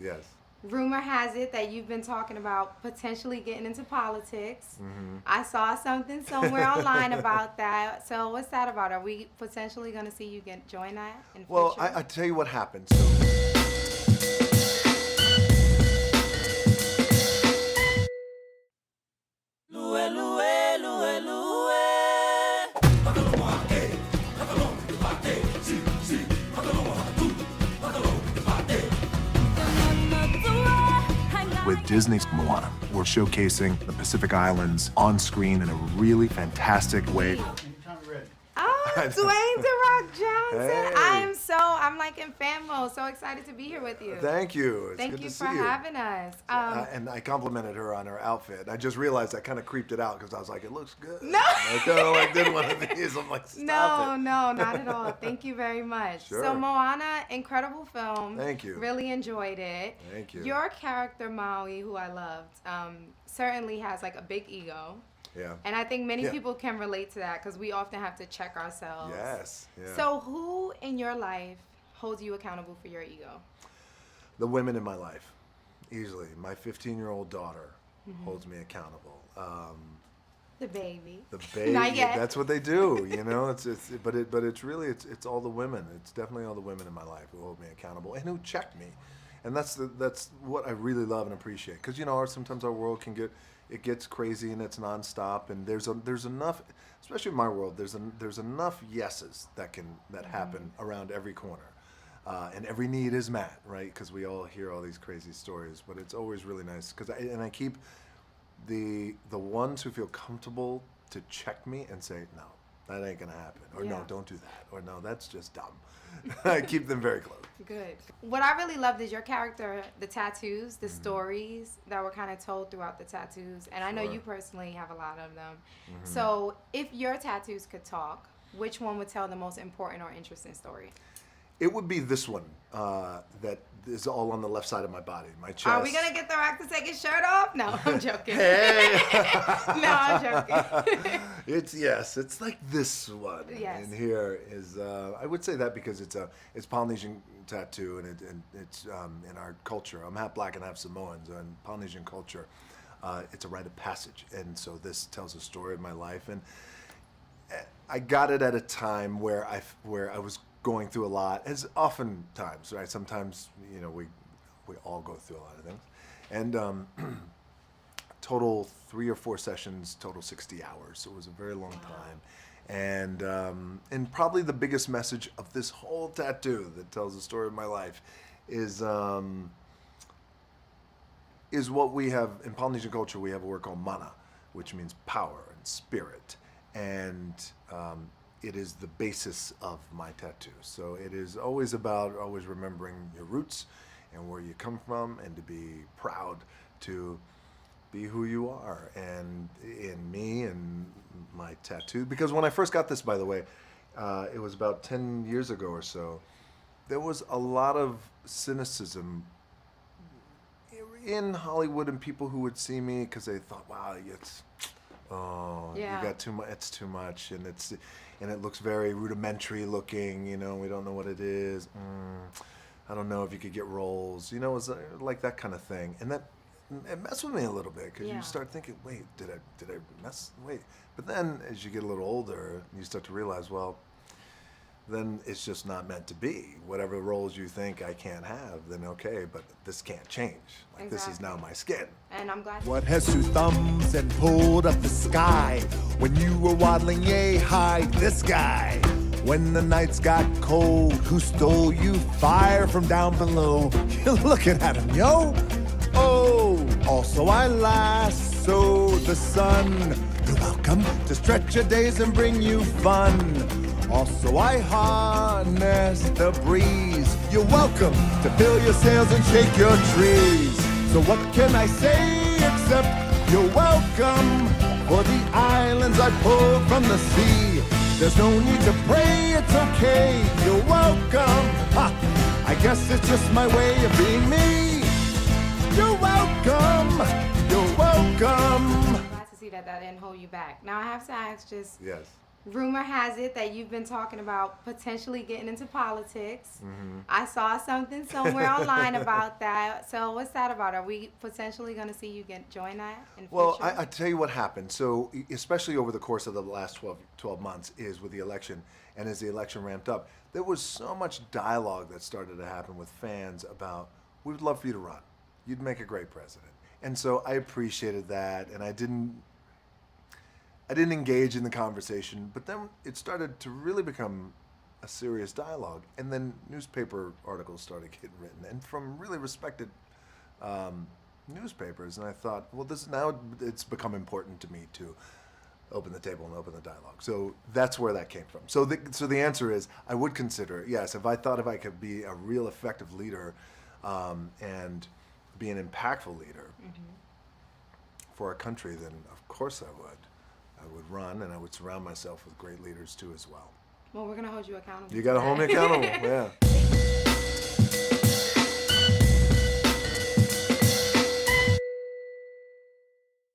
Yes. Rumor has it that you've been talking about potentially getting into politics. I saw something somewhere online about that. So what's that about? Are we potentially going to see you join that in future? Well, I tell you what happened. So, with Disney's Moana, we're showcasing the Pacific Islands on screen in a really fantastic way. Oh, Dwayne The Rock Johnson. Hey. I'm like in fan mode. So excited to be here with you. Thank you. It's Thank good you to for see you. having us. And I complimented her on her outfit. I just realized I kind of creeped it out because I was like, it looks good. No. I kind of like did one of these. I'm like, stop it. No, not at all. Thank you very much. Sure. So Moana, incredible film. Thank you. Really enjoyed it. Thank you. Your character Maui, who I loved, certainly has like a big ego. Yeah. And I think many people can relate to that because we often have to check ourselves. Yes. Yeah. So who in your life holds you accountable for your ego? The women in my life, easily. My 15-year-old daughter holds me accountable. The baby. The baby. Not yet. That's what they do, you know. But it's really all the women. It's definitely all the women in my life who hold me accountable and who check me, and that's what I really love and appreciate. Because sometimes our world gets crazy and it's nonstop, and there's enough, especially in my world. There's enough yeses that happen around every corner. And every need is met, right? Because we all hear all these crazy stories, but it's always really nice. I keep the ones who feel comfortable to check me and say, no, that ain't gonna happen, or no, don't do that, or no, that's just dumb. I keep them very close. Good. What I really loved is your character, the tattoos, the stories that were kind of told throughout the tattoos, and I know you personally have a lot of them. So if your tattoos could talk, which one would tell the most important or interesting story? It would be this one that is all on the left side of my body, my chest. Are we gonna get The Rock to take his shirt off? No, I'm joking. Hey! No, I'm joking. It's like this one. Yes. And here is I would say that because it's Polynesian tattoo, and it's in our culture. I'm half black and half Samoan, so in Polynesian culture, it's a rite of passage, and so this tells a story of my life, and I got it at a time where I was going through a lot, as oftentimes, right? Sometimes, we all go through a lot of things. And total 3 or 4 sessions, total 60 hours. So it was a very long time. And probably the biggest message of this whole tattoo that tells the story of my life is what we have in Polynesian culture. We have a word called mana, which means power and spirit. And it is the basis of my tattoo. So it is always about always remembering your roots and where you come from, and to be proud to be who you are, and in me and my tattoo. Because when I first got this, by the way, it was about 10 years ago or so, there was a lot of cynicism in Hollywood, and people who would see me because they thought, wow, you got too much. It's too much, and it looks very rudimentary looking. We don't know what it is. I don't know if you could get roles. It was like that kind of thing, and it messed with me a little bit because you start thinking, wait, did I mess? Wait, but then as you get a little older, you start to realize, well, then it's just not meant to be. Whatever roles you think I can't have, then okay, but this can't change. Like, this is now my skin. And I'm glad. What has 2 thumbs and pulled up the sky? When you were waddling yay high, this guy. When the nights got cold, who stole you fire from down below? You're looking at him, yo. Oh, also I lassoed the sun. You're welcome to stretch your days and bring you fun. Also I harness the breeze. You're welcome to fill your sails and shake your trees. So what can I say except you're welcome for the islands I pulled from the sea. There's no need to pray, it's okay, you're welcome. Ha, I guess it's just my way of being me. You're welcome, you're welcome. I'm glad to see that didn't hold you back. Now I have to ask, just Yes. rumor has it that you've been talking about potentially getting into politics. Mm-hmm. I saw something somewhere online about that. So what's that about? Are we potentially going to see you join that in the Well, future? I tell you what happened. So, especially over the course of the last 12 months, is with the election, and as the election ramped up, there was so much dialogue that started to happen with fans about, we would love for you to run. You'd make a great president. And so I appreciated that, and I didn't engage in the conversation, but then it started to really become a serious dialogue, and then newspaper articles started getting written, and from really respected newspapers. And I thought, well, it's become important to me to open the table and open the dialogue. So that's where that came from. So the answer is, I would consider it, yes. If I could be a real effective leader and be an impactful leader for our country, then of course I would. I would run, and I would surround myself with great leaders too as well. Well, we're going to hold you accountable. You got to hold me accountable, yeah.